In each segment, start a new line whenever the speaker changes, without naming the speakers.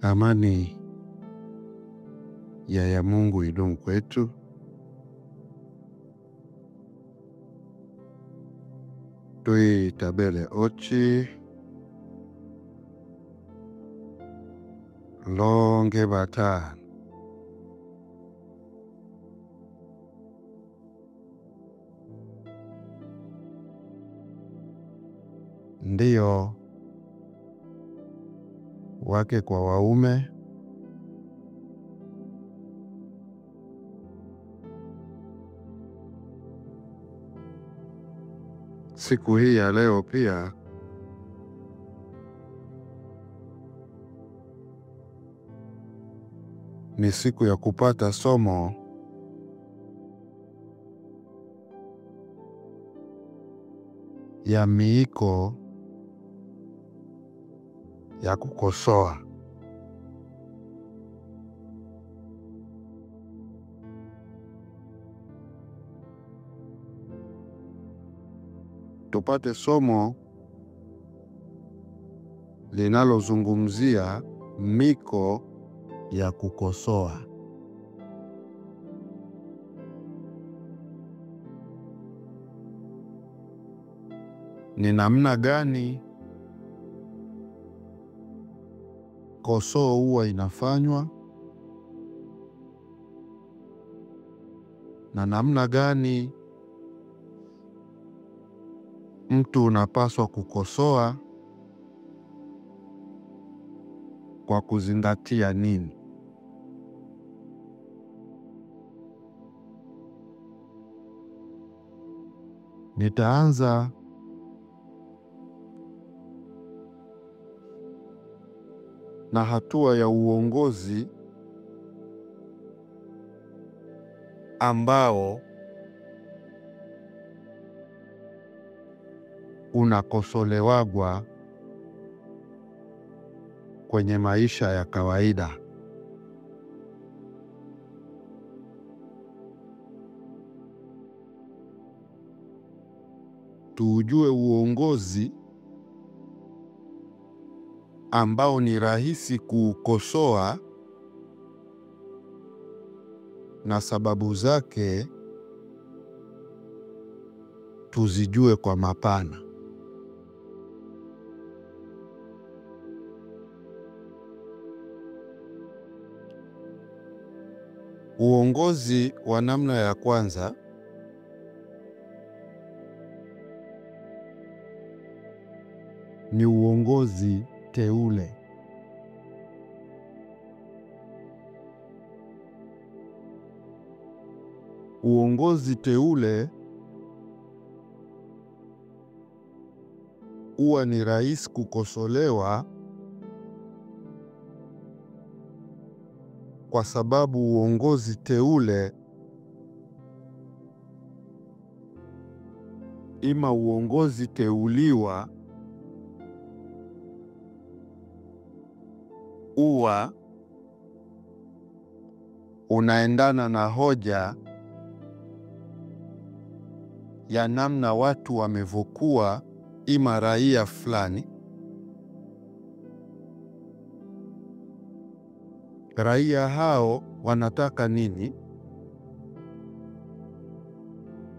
Amani ya Mungu idumu kwetu. Tuitabele ochi longe batano. Ndiyo wake kwa waume, siku hii ya leo pia ni siku ya kupata somo ya miiko ya kukosoa. Tupate somo linalozungumzia miko ya kukosoa. Ni namna gani kosoo huwa inafanywa na namna gani mtu unapaswa kukosoa kwa kuzingatia nini? Nitaanza na hatua ya uongozi ambao unakosolewagwa kwenye maisha ya kawaida. Tuujue uongozi ambao ni rahisi kukosoa na sababu zake tuzijue kwa mapana. Uongozi wa namna ya kwanza ni uongozi teule. Uongozi teule huwa ni rahisi kukosolewa kwa sababu uongozi teule ima uongozi teuliwa huwa unaendana na hoja ya namna watu wamevokuwa, ima raia fulani. Raia hao wanataka nini?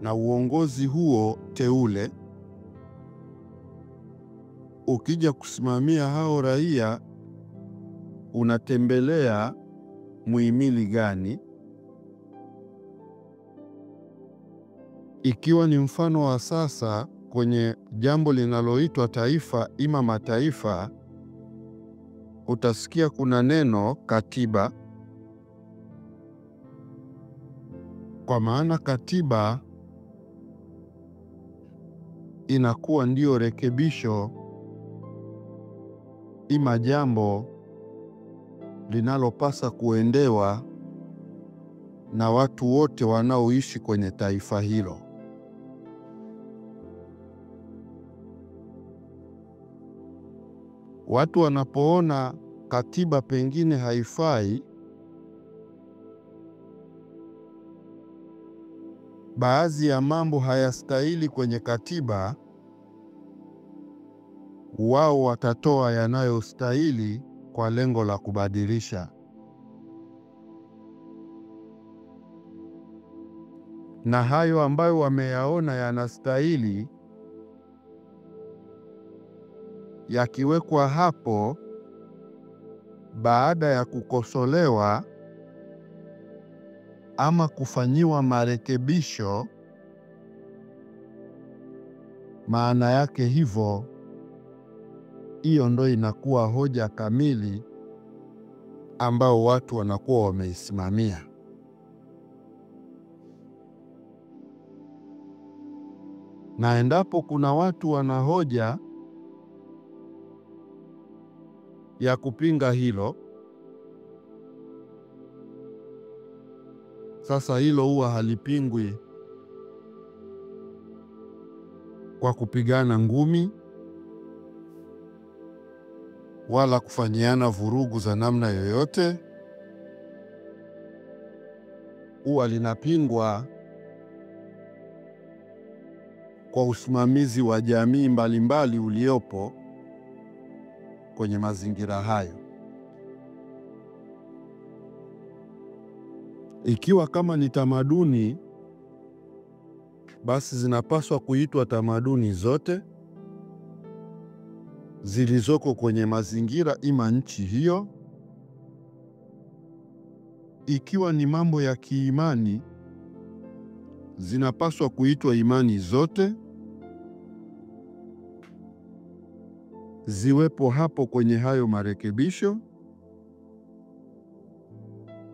Na uongozi huo teule ukija kusimamia hao raia unatembelea muhimili gani? Ikiwa ni mfano wa sasa kwenye jambo linaloitwa taifa ima mataifa, utasikia kuna neno katiba. Kwa maana katiba inakuwa ndio rekebisho ima jambo linalopasa kuendewa na watu wote wanaoishi kwenye taifa hilo. Watu wanapoona katiba pengine haifai, baadhi ya mambo hayastahili kwenye katiba, wao watatoa yanayostahili kwa lengo la kubadilisha. Na hayo ambayo wameyaona yanastahili yakiwekwa hapo baada ya kukosolewa ama kufanyiwa marekebisho, maana yake hivyo, hiyo ndo inakuwa hoja kamili ambao watu wanakuwa wameisimamia. Na endapo kuna watu wana hoja ya kupinga hilo, sasa hilo huwa halipingwi kwa kupigana ngumi wala kufanyiana vurugu za namna yoyote. Huwa linapingwa kwa usimamizi wa jamii mbalimbali uliopo kwenye mazingira hayo. Ikiwa kama ni tamaduni, basi zinapaswa kuitwa tamaduni zote zilizoko kwenye mazingira ima nchi hiyo. Ikiwa ni mambo ya kiimani, zinapaswa kuitwa imani zote ziwepo hapo kwenye hayo marekebisho.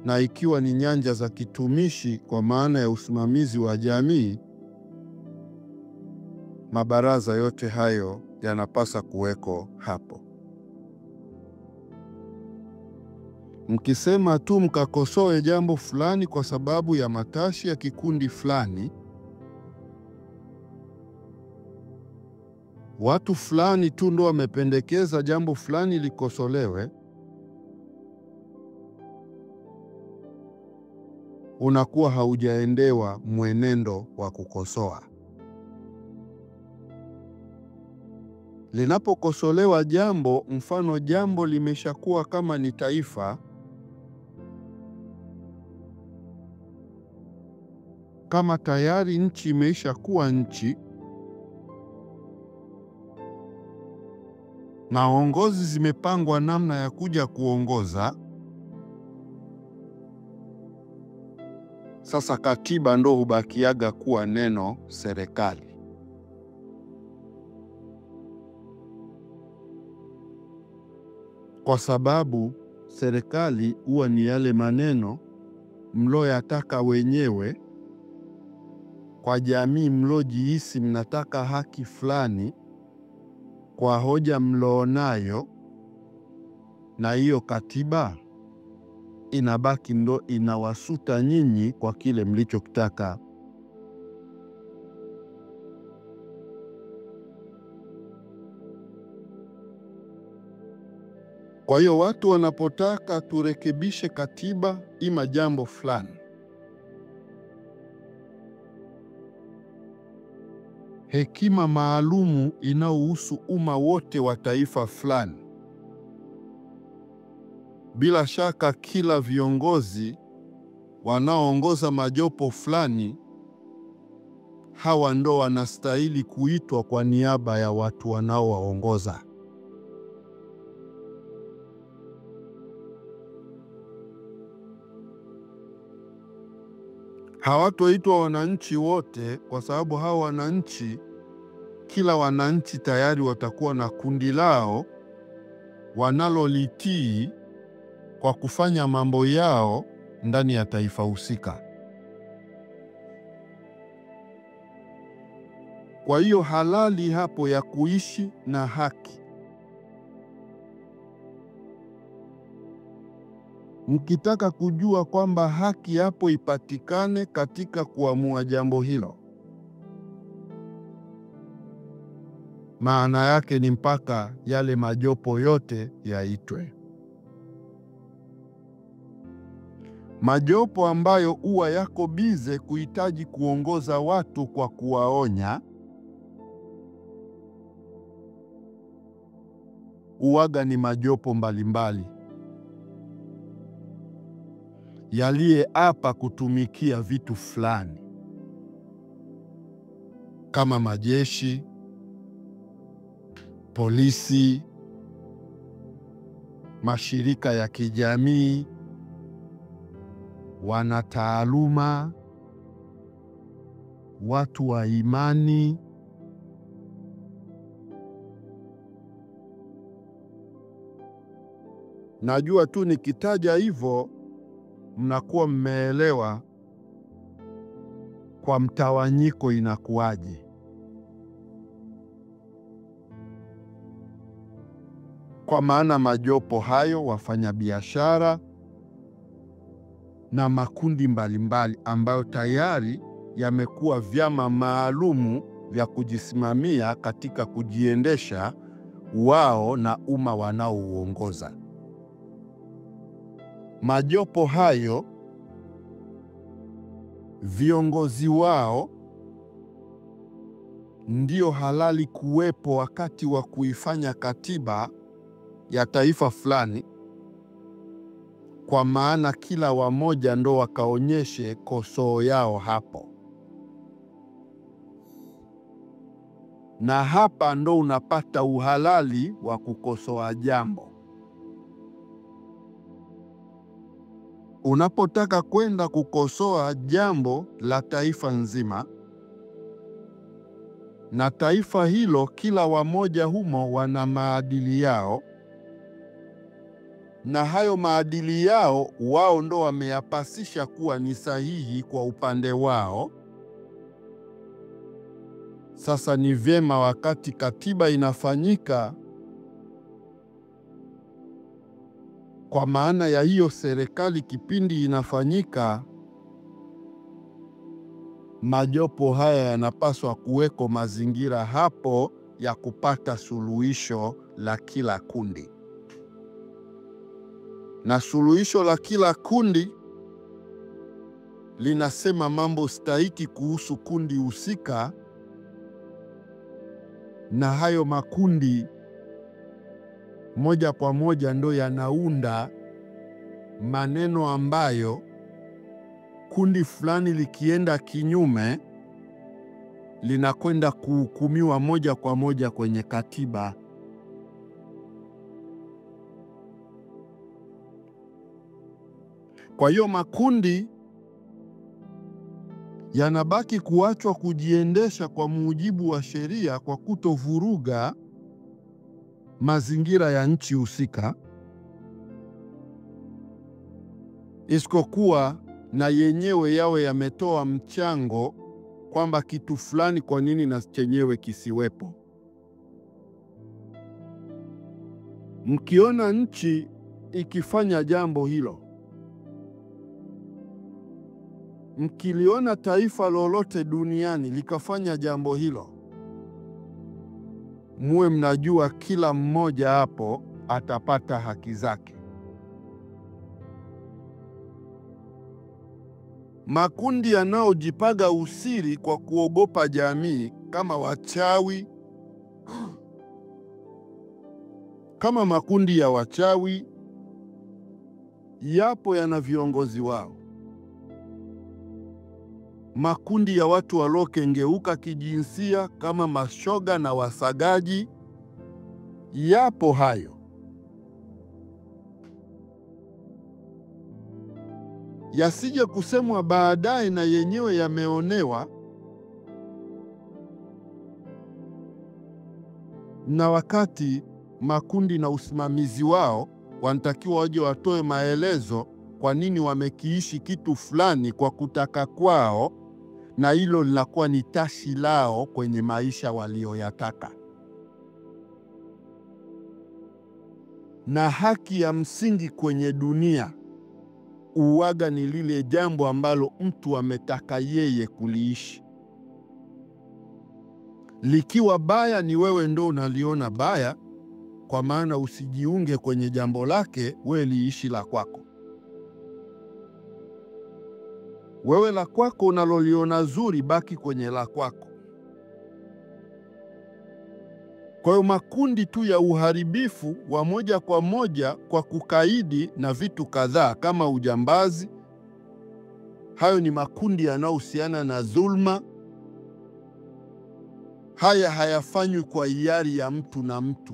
Na ikiwa ni nyanja za kitumishi kwa maana ya usimamizi wa jamii, mabaraza yote hayo yanapasa kuweko hapo. Mkisema tu mkakosoe jambo fulani kwa sababu ya matashi ya kikundi fulani, watu fulani tu ndo wamependekeza jambo fulani likosolewe, unakuwa haujaendewa mwenendo wa kukosoa. Linapokosolewa jambo, mfano jambo limeshakuwa kama ni taifa, kama tayari nchi imeisha kuwa nchi na uongozi zimepangwa namna ya kuja kuongoza, sasa katiba ndo hubakiaga kuwa neno serikali. Kwa sababu serikali huwa ni yale maneno mloyataka wenyewe kwa jamii, mlojihisi mnataka haki fulani kwa hoja mloonayo, na hiyo katiba inabaki ndo inawasuta nyinyi kwa kile mlichokitaka. Kwa hiyo watu wanapotaka turekebishe katiba ima jambo fulani, hekima maalumu inayohusu umma wote wa taifa fulani, bila shaka kila viongozi wanaoongoza majopo fulani, hawa ndo wanastahili kuitwa kwa niaba ya watu wanaowaongoza. Hawatoitwa wananchi wote, kwa sababu hawa wananchi, kila wananchi tayari watakuwa na kundi lao wanalolitii kwa kufanya mambo yao ndani ya taifa husika. Kwa hiyo halali hapo ya kuishi na haki, mkitaka kujua kwamba haki hapo ipatikane katika kuamua jambo hilo, maana yake ni mpaka yale majopo yote yaitwe. Majopo ambayo huwa yako bize kuhitaji kuongoza watu kwa kuwaonya, huwaga ni majopo mbalimbali yaliyeapa kutumikia vitu fulani, kama majeshi, polisi, mashirika ya kijamii, wanataaluma, watu wa imani. Najua tu nikitaja hivyo mnakuwa mmeelewa kwa mtawanyiko inakuwaje. Kwa maana majopo hayo, wafanyabiashara na makundi mbalimbali ambayo tayari yamekuwa vyama maalumu vya kujisimamia katika kujiendesha wao na umma wanaouongoza. Majopo hayo, viongozi wao ndio halali kuwepo wakati wa kuifanya katiba ya taifa fulani, kwa maana kila wamoja ndo wakaonyeshe kosoo yao hapo, na hapa ndo unapata uhalali wa kukosoa jambo. Unapotaka kwenda kukosoa jambo la taifa nzima, na taifa hilo kila wamoja humo wana maadili yao, na hayo maadili yao wao ndo wameyapasisha kuwa ni sahihi kwa upande wao. Sasa ni vyema wakati katiba inafanyika, kwa maana ya hiyo serikali kipindi inafanyika, majopo haya yanapaswa kuweko mazingira hapo ya kupata suluhisho la kila kundi. Na suluhisho la kila kundi linasema mambo stahiki kuhusu kundi husika, na hayo makundi moja kwa moja ndo yanaunda maneno ambayo kundi fulani likienda kinyume linakwenda kuhukumiwa moja kwa moja kwenye katiba. Kwa hiyo makundi yanabaki kuachwa kujiendesha kwa mujibu wa sheria kwa kutovuruga mazingira ya nchi husika, isipokuwa na yenyewe yawe yametoa mchango kwamba kitu fulani kwa nini na chenyewe kisiwepo. Mkiona nchi ikifanya jambo hilo, mkiliona taifa lolote duniani likafanya jambo hilo, muwe mnajua kila mmoja hapo atapata haki zake. Makundi yanayojipaga usiri kwa kuogopa jamii, kama wachawi, kama makundi ya wachawi, yapo yana viongozi wao. Makundi ya watu waliokengeuka kijinsia kama mashoga na wasagaji, yapo hayo. Yasije kusemwa baadaye na yenyewe yameonewa, na wakati makundi na usimamizi wao wanatakiwa waje watoe maelezo kwa nini wamekiishi kitu fulani kwa kutaka kwao, na hilo linakuwa ni tashi lao kwenye maisha walioyataka. Na haki ya msingi kwenye dunia uwaga ni lile jambo ambalo mtu ametaka yeye kuliishi. Likiwa baya, ni wewe ndo unaliona baya, kwa maana usijiunge kwenye jambo lake, wewe liishi la kwako. Wewe la kwako unaloliona zuri, baki kwenye la kwako. Kwa hiyo makundi tu ya uharibifu wa moja kwa moja kwa kukaidi na vitu kadhaa kama ujambazi, hayo ni makundi yanayohusiana na dhulma. Haya hayafanywi kwa hiari ya mtu na mtu.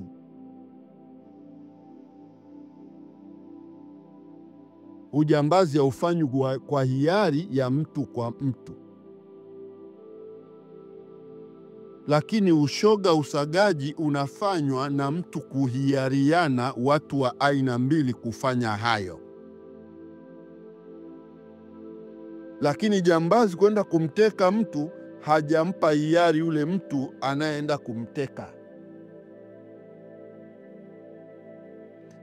Ujambazi haufanywi kwa hiari ya mtu kwa mtu. Lakini ushoga, usagaji unafanywa na mtu kuhiariana, watu wa aina mbili kufanya hayo. Lakini jambazi kwenda kumteka mtu hajampa hiari yule mtu anayeenda kumteka.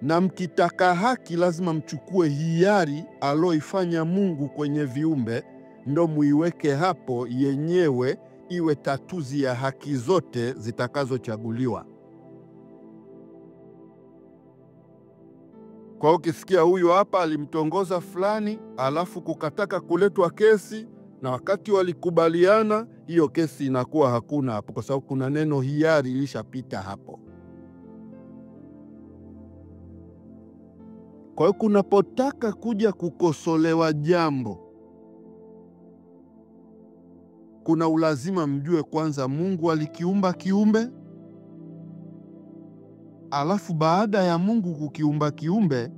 Na mkitaka haki lazima mchukue hiari aloifanya Mungu kwenye viumbe, ndo muiweke hapo, yenyewe iwe tatuzi ya haki zote zitakazochaguliwa. Kwa hiyo ukisikia huyu hapa alimtongoza fulani, alafu kukataka kuletwa kesi, na wakati walikubaliana, hiyo kesi inakuwa hakuna hapo, kwa sababu kuna neno hiari ilishapita hapo. Kwa hiyo kunapotaka kuja kukosolewa jambo, kuna ulazima mjue kwanza Mungu alikiumba kiumbe, alafu baada ya Mungu kukiumba kiumbe,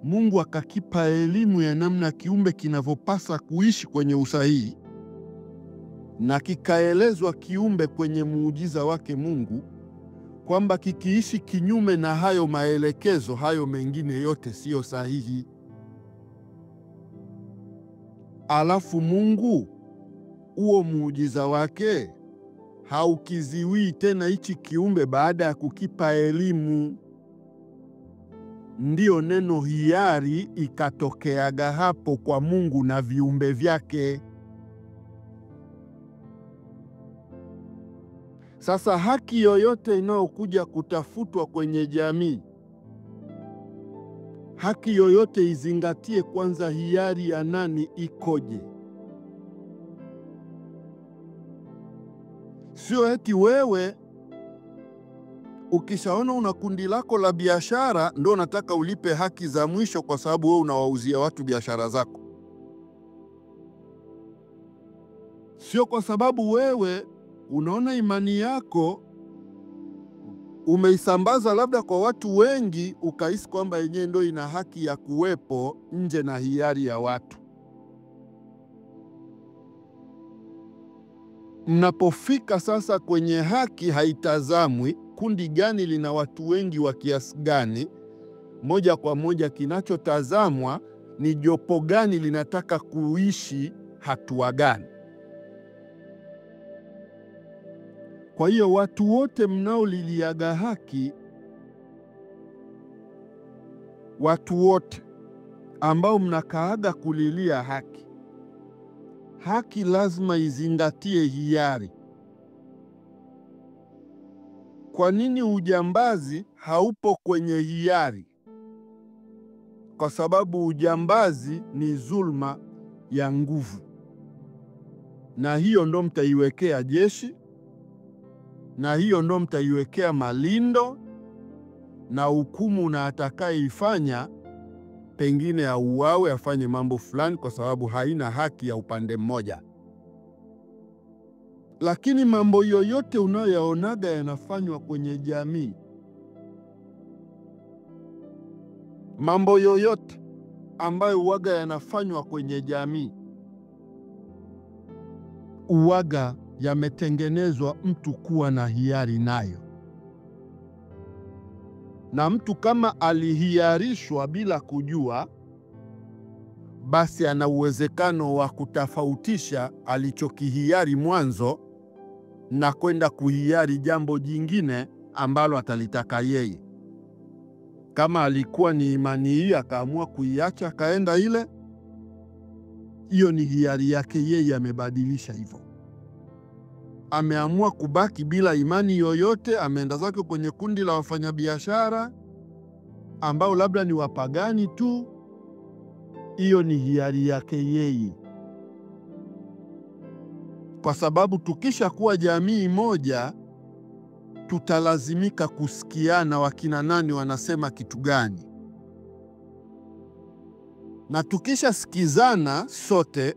Mungu akakipa elimu ya namna kiumbe kinavyopasa kuishi kwenye usahihi, na kikaelezwa kiumbe kwenye muujiza wake Mungu kwamba kikiishi kinyume na hayo maelekezo, hayo mengine yote siyo sahihi. Alafu Mungu huo muujiza wake haukiziwii tena hichi kiumbe baada ya kukipa elimu. Ndiyo neno hiari ikatokeaga hapo kwa Mungu na viumbe vyake. Sasa haki yoyote inayokuja kutafutwa kwenye jamii, haki yoyote izingatie kwanza hiari ya nani ikoje. Sio eti wewe ukishaona una kundi lako la biashara ndo unataka ulipe haki za mwisho kwa sababu wewe unawauzia watu biashara zako. Sio kwa sababu wewe unaona imani yako umeisambaza labda kwa watu wengi, ukahisi kwamba yenyewe ndio ina haki ya kuwepo nje na hiari ya watu. Mnapofika sasa kwenye haki, haitazamwi kundi gani lina watu wengi wa kiasi gani. Moja kwa moja kinachotazamwa ni jopo gani linataka kuishi hatua gani. Kwa hiyo watu wote mnaoliliaga haki, watu wote ambao mnakaaga kulilia haki, haki lazima izingatie hiari. Kwa nini ujambazi haupo kwenye hiari? Kwa sababu ujambazi ni dhulma ya nguvu, na hiyo ndo mtaiwekea jeshi, na hiyo ndo mtaiwekea malindo na hukumu, na atakayeifanya pengine auawe, afanye mambo fulani, kwa sababu haina haki ya upande mmoja. Lakini mambo yoyote unayoyaonaga yanafanywa kwenye jamii, mambo yoyote ambayo uwaga yanafanywa kwenye jamii, uwaga yametengenezwa mtu kuwa na hiari nayo. Na mtu kama alihiarishwa bila kujua, basi ana uwezekano wa kutofautisha alichokihiari mwanzo na kwenda kuhiari jambo jingine ambalo atalitaka yeye. Kama alikuwa ni imani hii akaamua kuiacha akaenda ile, hiyo ni hiari yake yeye, amebadilisha hivyo. Ameamua kubaki bila imani yoyote, ameenda zake kwenye kundi la wafanyabiashara ambao labda ni wapagani tu, hiyo ni hiari yake yeye. Kwa sababu tukisha kuwa jamii moja, tutalazimika kusikiana wakina nani wanasema kitu gani, na tukishasikizana sote,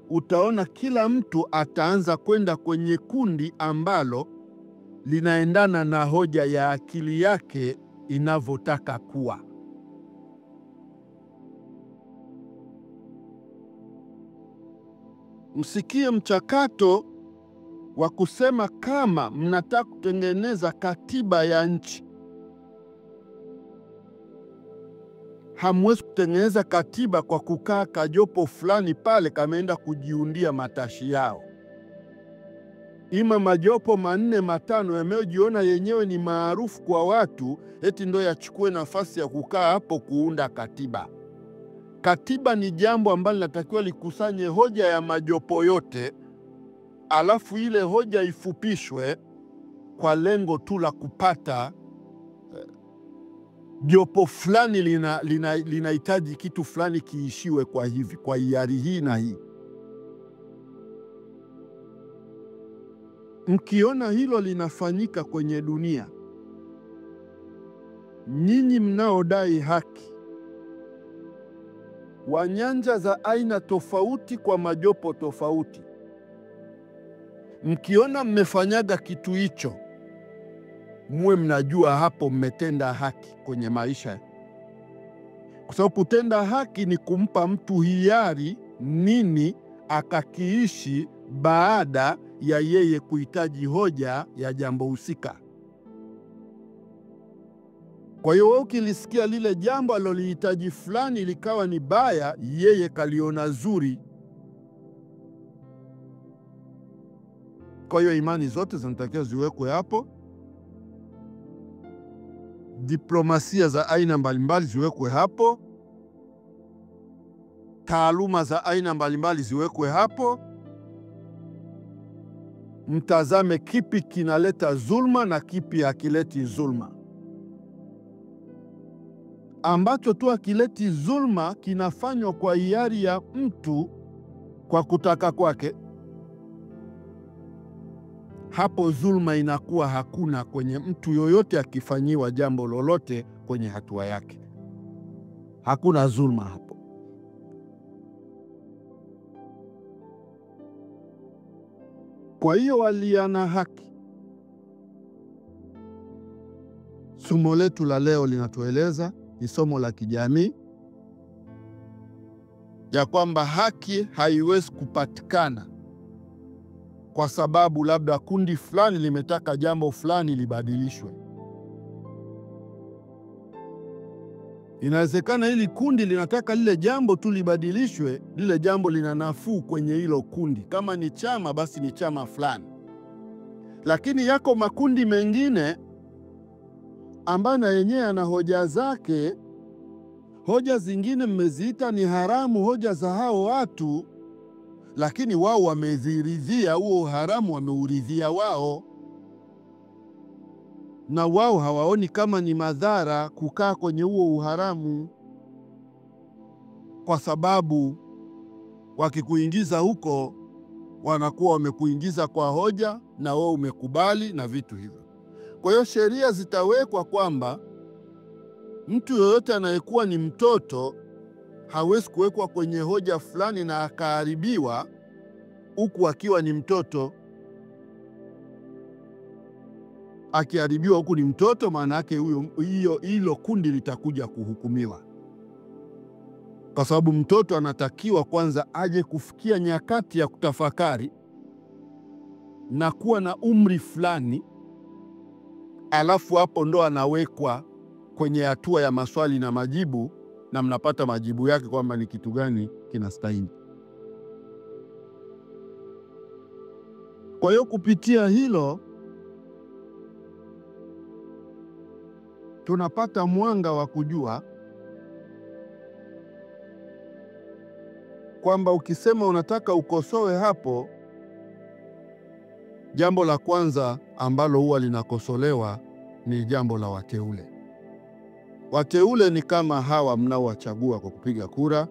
utaona kila mtu ataanza kwenda kwenye kundi ambalo linaendana na hoja ya akili yake inavyotaka kuwa. Msikie mchakato wa kusema kama mnataka kutengeneza katiba ya nchi. Hamwezi kutengeneza katiba kwa kukaa kajopo fulani pale kameenda kujiundia matashi yao. Ima majopo 4 5 yameojiona yenyewe ni maarufu kwa watu, eti ndo yachukue nafasi ya kukaa hapo kuunda katiba. Katiba ni jambo ambalo linatakiwa likusanye hoja ya majopo yote, alafu ile hoja ifupishwe kwa lengo tu la kupata jopo fulani linahitaji kitu fulani kiishiwe kwa hivi, kwa hiari hii na hii. Mkiona hilo linafanyika kwenye dunia, nyinyi mnaodai haki wa nyanja za aina tofauti kwa majopo tofauti, mkiona mmefanyaga kitu hicho, muwe mnajua hapo mmetenda haki kwenye maisha. Kwa sababu kutenda haki ni kumpa mtu hiari nini akakiishi baada ya yeye kuhitaji hoja ya jambo husika. Kwa hiyo wewe ukilisikia lile jambo alilolihitaji fulani likawa ni baya, yeye kaliona zuri. Kwa hiyo imani zote zinatakiwa ziwekwe hapo, diplomasia za aina mbalimbali ziwekwe hapo, taaluma za aina mbalimbali ziwekwe hapo. Mtazame kipi kinaleta zulma na kipi hakileti zulma. Ambacho tu hakileti zulma kinafanywa kwa hiari ya mtu kwa kutaka kwake, hapo zulma inakuwa hakuna kwenye mtu yoyote. Akifanyiwa jambo lolote kwenye hatua yake, hakuna zulma hapo. Kwa hiyo waliana haki. Somo letu la leo linatueleza, ni somo la kijamii, ya kwamba haki haiwezi kupatikana kwa sababu labda kundi fulani limetaka jambo fulani libadilishwe. Inawezekana hili kundi linataka lile jambo tu libadilishwe, lile jambo lina nafuu kwenye hilo kundi. Kama ni chama, basi ni chama fulani. Lakini yako makundi mengine ambayo na yenyewe ana hoja zake. Hoja zingine mmeziita ni haramu, hoja za hao watu, lakini wao wameziridhia huo haramu, wameuridhia wao, na wao hawaoni kama ni madhara kukaa kwenye huo uharamu, kwa sababu wakikuingiza huko wanakuwa wamekuingiza kwa hoja na wao umekubali na vitu hivyo. Kwa hiyo sheria zitawekwa kwamba mtu yoyote anayekuwa ni mtoto hawezi kuwekwa kwenye hoja fulani na akaharibiwa huku akiwa ni mtoto. Akiharibiwa huku ni mtoto, maana yake hilo kundi litakuja kuhukumiwa, kwa sababu mtoto anatakiwa kwanza aje kufikia nyakati ya kutafakari na kuwa na umri fulani, alafu hapo ndo anawekwa kwenye hatua ya maswali na majibu, na mnapata majibu yake kwamba ni kitu gani kinastahili. Kwa hiyo kupitia hilo tunapata mwanga wa kujua kwamba ukisema unataka ukosoe hapo, jambo la kwanza ambalo huwa linakosolewa ni jambo la wateule. Wateule ni kama hawa mnaowachagua kwa kupiga kura.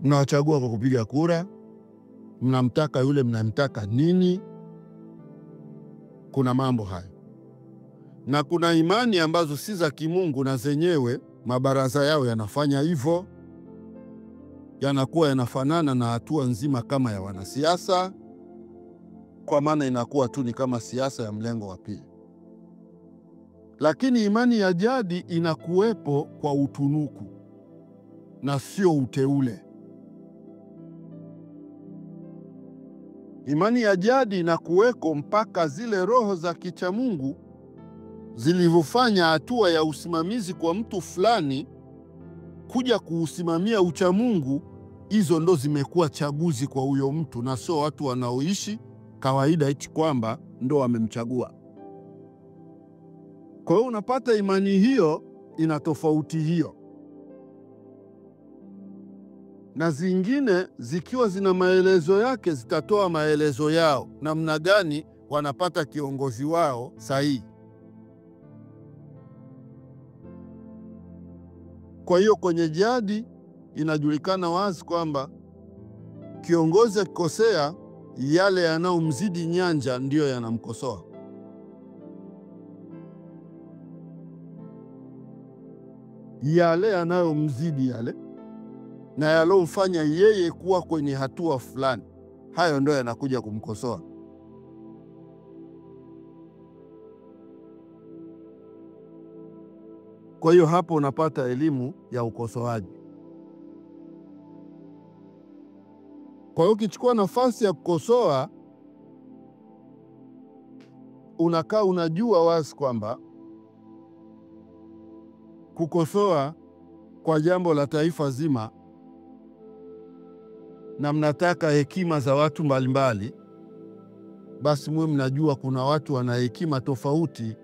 Mnawachagua kwa kupiga kura, mnamtaka yule, mnamtaka nini? Kuna mambo hayo, na kuna imani ambazo si za kimungu, na zenyewe mabaraza yao yanafanya hivyo, yanakuwa yanafanana na hatua nzima kama ya wanasiasa, kwa maana inakuwa tu ni kama siasa ya mlengo wa pili. Lakini imani ya jadi inakuwepo kwa utunuku na sio uteule. Imani ya jadi inakuweko mpaka zile roho za kichamungu zilivyofanya hatua ya usimamizi kwa mtu fulani kuja kuusimamia uchamungu. Hizo ndo zimekuwa chaguzi kwa huyo mtu, na sio watu wanaoishi kawaida eti kwamba ndo wamemchagua. Kwa hiyo unapata imani hiyo ina tofauti hiyo, na zingine zikiwa zina maelezo yake zitatoa maelezo yao namna gani wanapata kiongozi wao sahihi. Kwa hiyo kwenye jadi inajulikana wazi kwamba kiongozi akikosea, yale yanayomzidi nyanja ndiyo yanamkosoa. Yale yanayomzidi yale na yalomfanya yeye kuwa kwenye hatua fulani, hayo ndio yanakuja kumkosoa. Kwa hiyo hapo unapata elimu ya ukosoaji. Kwa hiyo ukichukua nafasi ya kukosoa, unakaa unajua wazi kwamba kukosoa kwa jambo la taifa zima, na mnataka hekima za watu mbalimbali, basi mwe mnajua kuna watu wana hekima tofauti,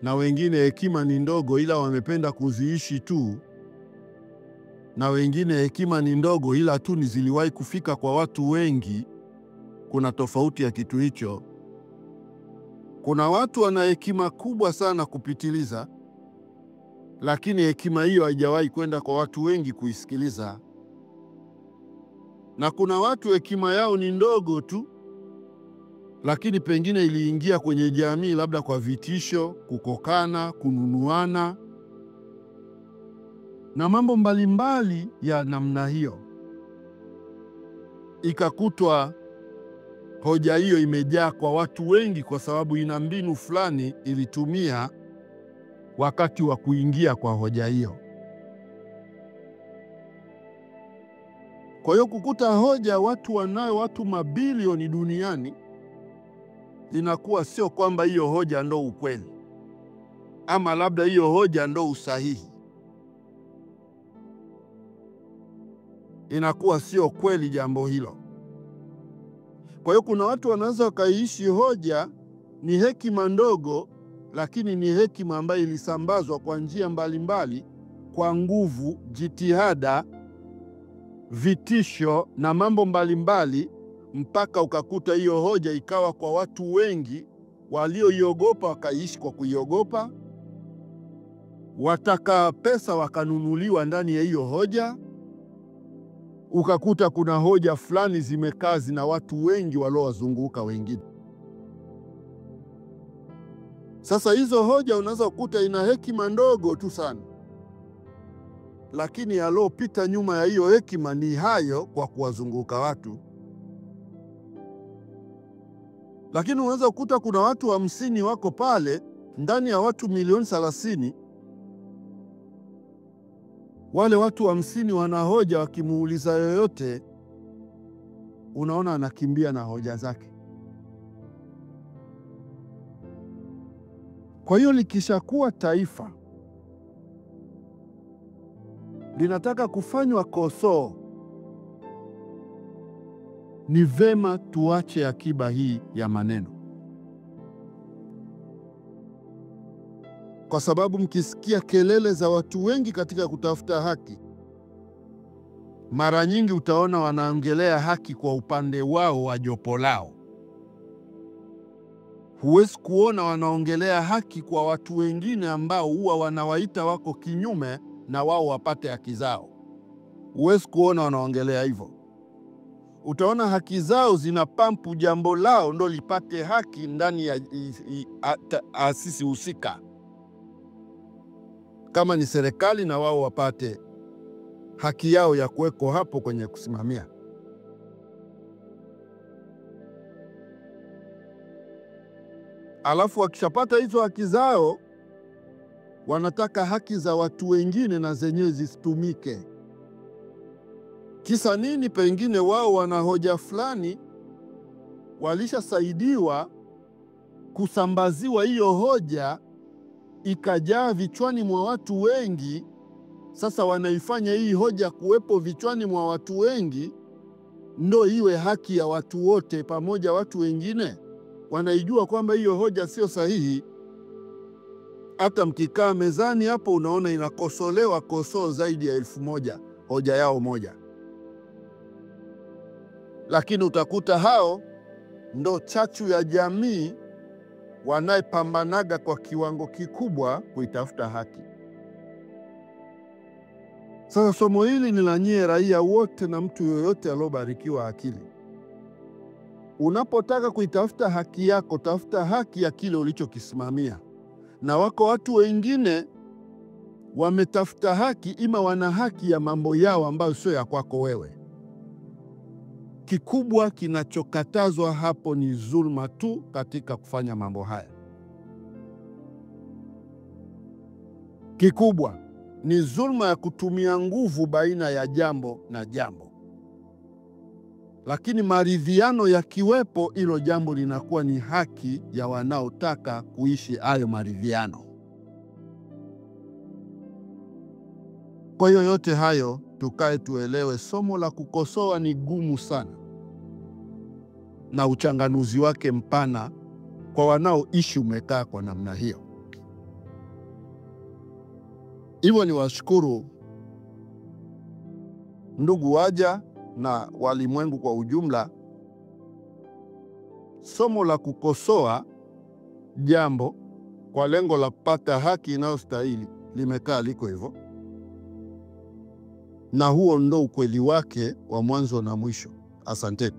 na wengine hekima ni ndogo ila wamependa kuziishi tu, na wengine hekima ni ndogo ila tu ziliwahi kufika kwa watu wengi. Kuna tofauti ya kitu hicho. Kuna watu wana hekima kubwa sana kupitiliza, lakini hekima hiyo haijawahi kwenda kwa watu wengi kuisikiliza. Na kuna watu hekima yao ni ndogo tu, lakini pengine iliingia kwenye jamii labda kwa vitisho, kukokana, kununuana na mambo mbalimbali ya namna hiyo, ikakutwa hoja hiyo imejaa kwa watu wengi kwa sababu ina mbinu fulani ilitumia wakati wa kuingia kwa hoja hiyo. Kwa hiyo kukuta hoja watu wanayo, watu mabilioni duniani, inakuwa sio kwamba hiyo hoja ndo ukweli, ama labda hiyo hoja ndo usahihi. Inakuwa sio kweli jambo hilo. Kwa hiyo kuna watu wanaweza wakaishi hoja ni hekima ndogo, lakini ni hekima ambayo ilisambazwa kwa njia mbalimbali, kwa nguvu, jitihada, vitisho na mambo mbalimbali, mpaka ukakuta hiyo hoja ikawa kwa watu wengi walioiogopa wakaishi kwa kuiogopa, wataka pesa wakanunuliwa ndani ya hiyo hoja. Ukakuta kuna hoja fulani zimekaa zina watu wengi waliowazunguka wengine. Sasa hizo hoja unaweza kukuta ina hekima ndogo tu sana, lakini yalopita nyuma ya hiyo hekima ni hayo kwa kuwazunguka watu. Lakini unaweza kukuta kuna watu 50 wako pale ndani ya watu milioni 30. Wale watu 50 wana hoja, wakimuuliza yoyote unaona anakimbia na hoja zake. Kwa hiyo likishakuwa taifa linataka kufanywa kosoo, ni vema tuache akiba hii ya maneno, kwa sababu mkisikia kelele za watu wengi katika kutafuta haki, mara nyingi utaona wanaongelea haki kwa upande wao wa jopo lao. Huwezi kuona wanaongelea haki kwa watu wengine ambao huwa wanawaita wako kinyume na wao wapate haki zao. Huwezi kuona wanaongelea hivyo. utaona haki zao zinapampu jambo lao ndo lipate haki ndani ya taasisi husika. Kama ni serikali, na wao wapate haki yao ya kuweko hapo kwenye kusimamia. Alafu wakishapata hizo haki zao, wanataka haki za watu wengine na zenyewe zisitumike. Kisa nini? Pengine wao wana hoja fulani, walishasaidiwa kusambaziwa hiyo hoja, ikajaa vichwani mwa watu wengi. Sasa wanaifanya hii hoja kuwepo vichwani mwa watu wengi ndo iwe haki ya watu wote pamoja. Watu wengine wanaijua kwamba hiyo hoja sio sahihi. Hata mkikaa mezani hapo, unaona inakosolewa kosoo zaidi ya 1000 hoja yao moja, lakini utakuta hao ndo chachu ya jamii wanayepambanaga kwa kiwango kikubwa kuitafuta haki. Sasa somo hili ni la nyie raia wote na mtu yoyote aliyobarikiwa akili. Unapotaka kuitafuta haki yako, tafuta haki ya kile ulichokisimamia. Na wako watu wengine wametafuta haki, ima wana haki ya mambo yao ambayo sio ya kwako wewe. Kikubwa kinachokatazwa hapo ni dhulma tu katika kufanya mambo haya. Kikubwa ni dhulma ya kutumia nguvu baina ya jambo na jambo. Lakini maridhiano yakiwepo, hilo jambo linakuwa ni haki ya wanaotaka kuishi hayo maridhiano. Kwa hiyo yote hayo tukae tuelewe, somo la kukosoa ni gumu sana, na uchanganuzi wake mpana kwa wanaoishi umekaa kwa namna hiyo. Hivyo ni washukuru ndugu waja na walimwengu kwa ujumla. Somo la kukosoa jambo kwa lengo la kupata haki inayostahili limekaa liko hivyo, na huo ndo ukweli wake wa mwanzo na mwisho. Asante.